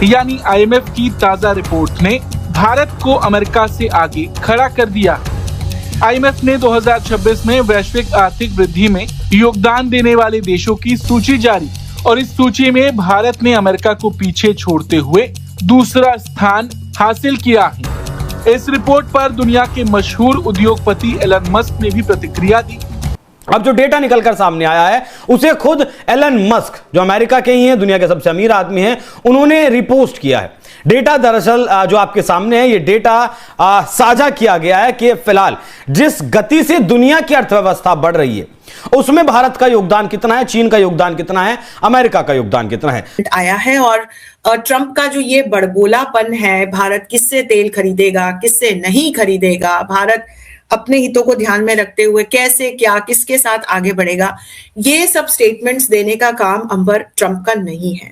यानी IMF की ताजा रिपोर्ट ने भारत को अमेरिका से आगे खड़ा कर दिया। IMF ने 2026 में वैश्विक आर्थिक वृद्धि में योगदान देने वाले देशों की सूची जारी और इस सूची में भारत ने अमेरिका को पीछे छोड़ते हुए दूसरा स्थान हासिल किया है। इस रिपोर्ट पर दुनिया के मशहूर उद्योगपति एलन मस्क ने भी प्रतिक्रिया दी। अब जो डेटा निकलकर सामने आया है उसे खुद एलन मस्क, जो अमेरिका के ही हैं, दुनिया के सबसे अमीर आदमी हैं, उन्होंने रिपोस्ट किया है। डेटा दरअसल जो आपके सामने है, ये डेटा साझा किया गया है कि फिलहाल जिस गति से दुनिया की अर्थव्यवस्था बढ़ रही है उसमें भारत का योगदान कितना है, चीन का योगदान कितना है, अमेरिका का योगदान कितना है आया है। और ट्रंप का जो ये बड़बोलापन है, भारत किससे तेल खरीदेगा, किससे नहीं खरीदेगा, भारत अपने हितों को ध्यान में रखते हुए कैसे, क्या, किसके साथ आगे बढ़ेगा, ये सब स्टेटमेंट्स देने का काम अंबर ट्रंप का नहीं है।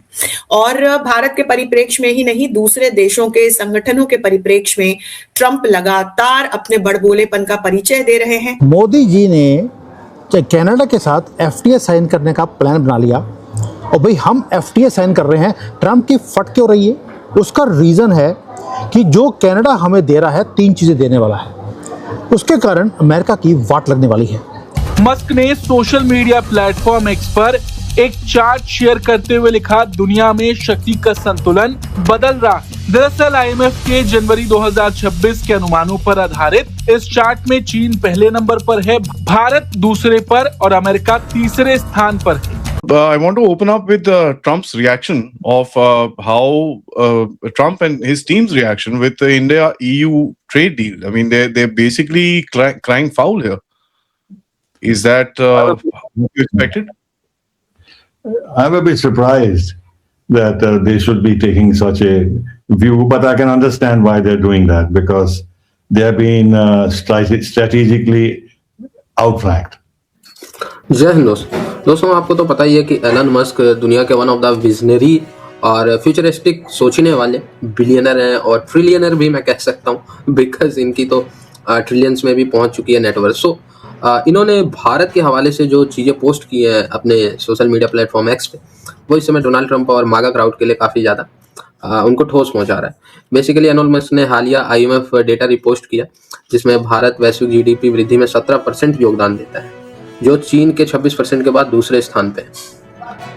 और भारत के परिप्रेक्ष्य में ही नहीं, दूसरे देशों के संगठनों के परिप्रेक्ष्य में ट्रंप लगातार अपने बड़बोलेपन का परिचय दे रहे हैं। मोदी जी ने कनाडा के साथ FTA साइन करने का प्लान बना लिया और भाई हम FTA साइन कर रहे हैं, ट्रंप की फट क्यों रही है? उसका रीज़न है कि जो कनाडा हमें दे रहा है 3 चीज़ें देने वाला है, उसके कारण अमेरिका की वाट लगने वाली है। मस्क ने सोशल मीडिया प्लेटफॉर्म X पर एक चार्ट शेयर करते हुए लिखा, दुनिया में शक्ति का संतुलन बदल रहा है। दरअसल IMF के जनवरी 2026 के अनुमानों पर आधारित इस चार्ट में चीन पहले नंबर पर है, भारत दूसरे पर और अमेरिका तीसरे स्थान पर है। I want to open up with Trump's reaction of how Trump and his team's reaction with the India-EU trade deal. I mean, they're basically crying foul here. Is that what you expected? I'm a bit surprised that they should be taking such a view, but I can understand why they're doing that, because they're being strategically outranked. जय हिंद दोस्तों, आपको तो पता ही है कि Elon Musk दुनिया के one of the visionary और फ्यूचरिस्टिक सोचने वाले बिलियनर हैं और ट्रिलियनर भी मैं कह सकता हूँ, बिकॉज इनकी तो ट्रिलियंस में भी पहुंच चुकी है नेटवर्थ। सो इन्होंने भारत के हवाले से जो चीज़ें पोस्ट की हैं अपने सोशल मीडिया प्लेटफॉर्म X पे, वो इस समय डोनाल्ड ट्रंप और मागा क्राउड के लिए काफ़ी ज़्यादा उनको ठोस पहुंचा रहा है। बेसिकली एलन मस्क ने हालिया IMF डेटा रिपोस्ट किया जिसमें भारत वैश्विक GDP वृद्धि में 17% योगदान देता है, जो चीन के 26% के बाद दूसरे स्थान पे है।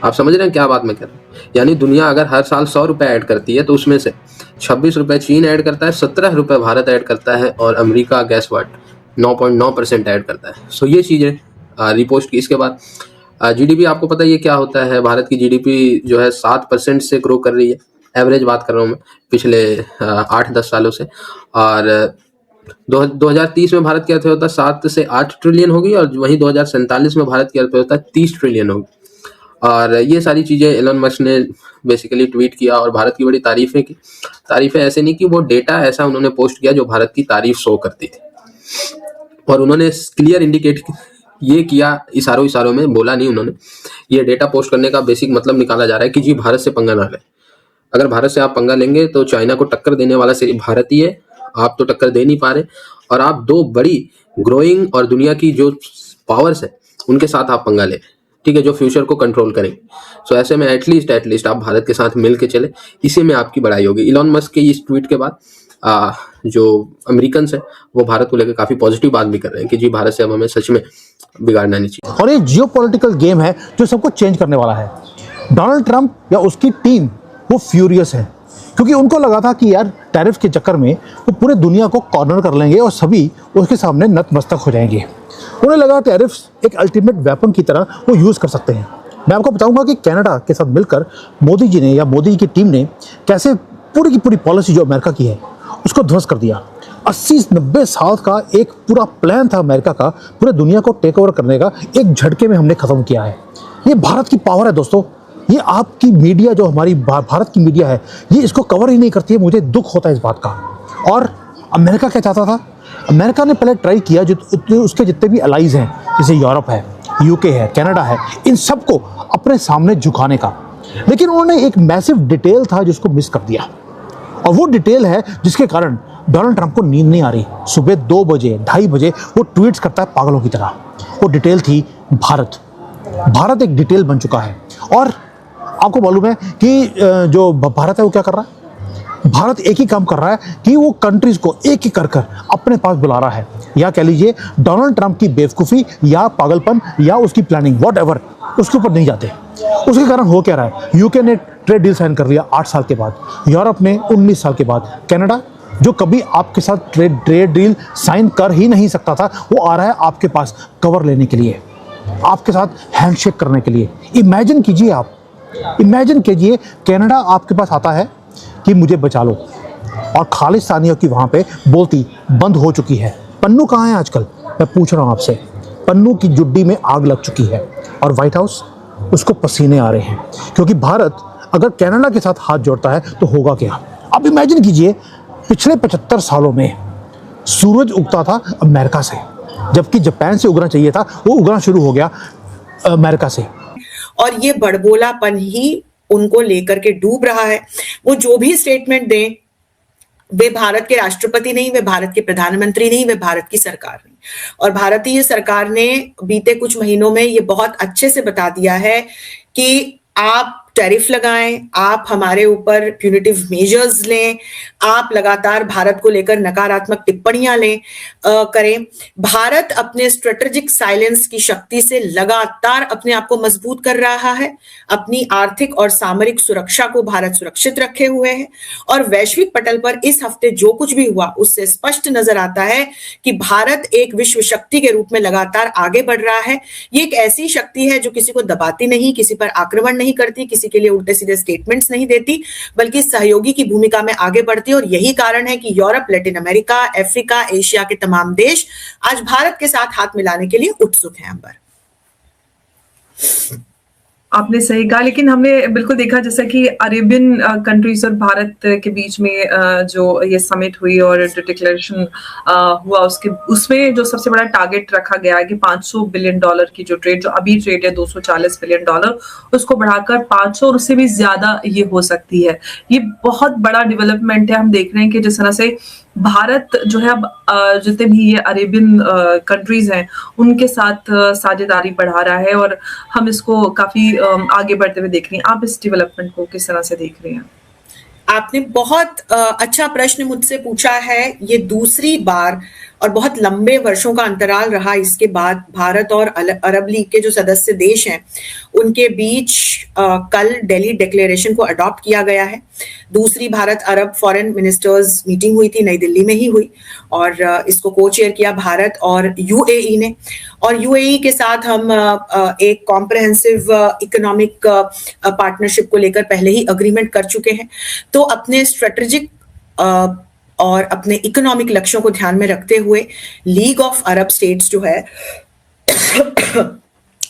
आप समझ रहे हैं क्या बात मैं कह रहा हूँ? यानी दुनिया अगर हर साल 100 रुपये ऐड करती है तो उसमें से 26 रुपये चीन ऐड करता है, 17 रुपये भारत ऐड करता है और अमेरिका गैस वाट 9.9% ऐड करता है। सो ये चीज़ें रिपोस्ट की। इसके बाद GDP आपको पता ही है क्या होता है। भारत की GDP जो है 7% से ग्रो कर रही है, एवरेज बात कर रहा हूँ मैं, पिछले 8-10 सालों से। और 2030 में भारत की अर्थव्यवस्था 7 से 8 ट्रिलियन होगी और वहीं 2047 में भारत की अर्थव्यवस्था 30 ट्रिलियन होगी। और ये सारी चीज़ें एलन मस्क ने बेसिकली ट्वीट किया और भारत की बड़ी तारीफ़ें की। तारीफ़ें ऐसे नहीं कि वो डेटा ऐसा उन्होंने पोस्ट किया जो भारत की तारीफ शो करती थी, और उन्होंने क्लियर इंडिकेट ये किया, इशारों में बोला नहीं उन्होंने। ये डेटा पोस्ट करने का बेसिक मतलब निकाला जा रहा है कि जी भारत से पंगा ना लें। अगर भारत से आप पंगा लेंगे तो चाइना को टक्कर देने वाला सिर्फ भारत ही है, आप तो टक्कर दे नहीं पा रहे, और आप 2 बड़ी ग्रोइंग और दुनिया की जो पावर्स है उनके साथ आप पंगा ले, ठीक है, जो फ्यूचर को कंट्रोल करेंगे। सो ऐसे में एटलीस्ट आप भारत के साथ मिल के चले, इसी में आपकी बड़ाई होगी। इलॉन मस्क के इस ट्वीट के बाद जो अमेरिकन है वो भारत को लेकर काफ़ी पॉजिटिव बात भी कर रहे हैं कि जी भारत से अब हमें सच में बिगाड़ना नहीं चाहिए। और ये जियोपॉलिटिकल गेम है जो सबको चेंज करने वाला है। डोनाल्ड ट्रंप या उसकी टीम वो फ्यूरियस है, क्योंकि उनको लगा था कि यार टैरिफ के चक्कर में वो पूरे दुनिया को कॉर्नर कर लेंगे और सभी उसके सामने नतमस्तक हो जाएंगे। उन्हें लगा टैरिफ एक अल्टीमेट वेपन की तरह वो यूज़ कर सकते हैं। मैं आपको बताऊंगा कि कनाडा के साथ मिलकर मोदी जी ने या मोदी जी की टीम ने कैसे पूरी की पूरी पॉलिसी जो अमेरिका की है उसको ध्वस्त कर दिया। 80-90 साल का एक पूरा प्लान था अमेरिका का पूरे दुनिया को टेक ओवर करने का, एक झटके में हमने ख़त्म किया है। ये भारत की पावर है दोस्तों। ये आपकी मीडिया जो हमारी भारत की मीडिया है ये इसको कवर ही नहीं करती है। मुझे दुख होता है इस बात का। और अमेरिका क्या चाहता था? अमेरिका ने पहले ट्राई किया उसके जितने भी अलाइज हैं, जैसे यूरोप है, UK है, कनाडा है, इन सबको अपने सामने झुकाने का, लेकिन उन्होंने एक मैसिव डिटेल था जिसको मिस कर दिया। और वो डिटेल है जिसके कारण डोनाल्ड ट्रंप को नींद नहीं आ रही। सुबह 2 बजे 2:30 बजे वो ट्वीट्स करता है पागलों की तरह। वो डिटेल थी भारत। भारत एक डिटेल बन चुका है और आपको मालूम है कि जो भारत है वो क्या कर रहा है? भारत एक ही काम कर रहा है कि वो कंट्रीज को एक एक कर कर अपने पास बुला रहा है, या कह लीजिए डोनाल्ड ट्रंप की बेवकूफ़ी या पागलपन या उसकी प्लानिंग व्हाटएवर, उसके ऊपर नहीं जाते। उसके कारण हो क्या रहा है? यूके ने ट्रेड डील साइन कर लिया 8 साल के बाद, यूरोप ने 19 साल के बाद, कनाडा जो कभी आपके साथ ट्रेड डील साइन कर ही नहीं सकता था, वो आ रहा है आपके पास कवर लेने के लिए, आपके साथ हैंडशेक करने के लिए। इमेजिन कीजिए, आप इमेजिन कीजिए कनाडा आपके पास आता है कि मुझे बचा लो, और खालिस्तानियों की वहाँ पे बोलती बंद हो चुकी है। पन्नू कहाँ है आजकल? मैं पूछ रहा हूँ आपसे। पन्नू की जुड्डी में आग लग चुकी है और व्हाइट हाउस उसको पसीने आ रहे हैं, क्योंकि भारत अगर कनाडा के साथ हाथ जोड़ता है तो होगा क्या? आप इमेजिन कीजिए, पिछले 75 सालों में सूरज उगता था अमेरिका से, जबकि जापान से उगना चाहिए था, वो उगना शुरू हो गया अमेरिका से। और ये बड़बोलापन ही उनको लेकर के डूब रहा है। वो जो भी स्टेटमेंट दें, वे भारत के राष्ट्रपति नहीं, वे भारत के प्रधानमंत्री नहीं, वे भारत की सरकार नहीं। और भारतीय सरकार ने बीते कुछ महीनों में ये बहुत अच्छे से बता दिया है कि आप टैरिफ लगाएं, आप हमारे ऊपर प्यूनिटिव मेजर्स लें, आप लगातार भारत को लेकर नकारात्मक टिप्पणियां करें। भारत अपने स्ट्रेटेजिक साइलेंस की शक्ति से लगातार अपने आप को मजबूत कर रहा है, अपनी आर्थिक और सामरिक सुरक्षा को भारत सुरक्षित रखे हुए है। और वैश्विक पटल पर इस हफ्ते जो कुछ भी हुआ उससे स्पष्ट नजर आता है कि भारत एक विश्व शक्ति के रूप में लगातार आगे बढ़ रहा है। ये एक ऐसी शक्ति है जो किसी को दबाती नहीं, किसी पर आक्रमण नहीं करती, किसी के लिए उल्टे सीधे स्टेटमेंट्स नहीं देती, बल्कि सहयोगी की भूमिका में आगे बढ़ती है। और यही कारण है कि Europe, Latin America, Africa, Asia के तमाम देश आज भारत के साथ हाथ मिलाने के लिए उत्सुक हैं। अंबर, आपने सही कहा, लेकिन हमने बिल्कुल देखा जैसा कि अरेबियन कंट्रीज और भारत के बीच में जो ये समिट हुई और डिक्लेरेशन हुआ, उसमें जो सबसे बड़ा टारगेट रखा गया है कि $500 बिलियन की जो ट्रेड, जो अभी ट्रेड है $240 बिलियन, उसको बढ़ाकर 500 और उससे भी ज्यादा ये हो सकती है। ये बहुत बड़ा डेवलपमेंट है। हम देख रहे हैं कि जिस तरह से भारत जो है अब जितने भी ये अरेबियन कंट्रीज हैं उनके साथ साझेदारी बढ़ा रहा है, और हम इसको काफी आगे बढ़ते हुए देख रहे हैं। आप इस डेवलपमेंट को किस तरह से देख रहे हैं? आपने बहुत अच्छा प्रश्न मुझसे पूछा है। ये दूसरी बार और बहुत लंबे वर्षों का अंतराल रहा, इसके बाद भारत और अरब लीग के जो सदस्य देश हैं उनके बीच कल दिल्ली डिक्लेरेशन को अडॉप्ट किया गया है। दूसरी भारत अरब फॉरेन मिनिस्टर्स मीटिंग हुई थी, नई दिल्ली में ही हुई, और इसको को चेयर किया भारत और यूएई ने। और यूएई के साथ हम एक कॉम्प्रिहेंसिव इकोनॉमिक पार्टनरशिप को लेकर पहले ही अग्रीमेंट कर चुके हैं। तो अपने स्ट्रेटेजिक और अपने इकोनॉमिक लक्ष्यों को ध्यान में रखते हुए लीग ऑफ अरब स्टेट्स जो है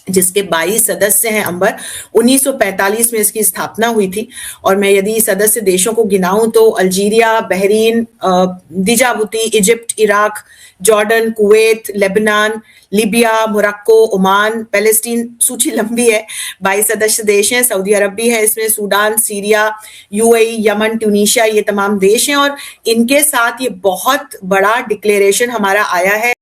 जिसके 22 सदस्य हैं अंबर, 1945 में इसकी स्थापना हुई थी। और मैं यदि सदस्य देशों को गिनाऊं तो Algeria, Bahrain, Djibouti, Egypt, Iraq, Jordan, Kuwait, Lebanon, Libya, Morocco, Oman, Palestine, सूची लंबी है। 22 सदस्य देश हैं, सऊदी अरब भी है इसमें, Sudan, Syria, UAE, Yemen, Tunisia, ये तमाम देश हैं। और इनके साथ ये बहुत बड़ा डिक्लेरेशन हमारा आया है।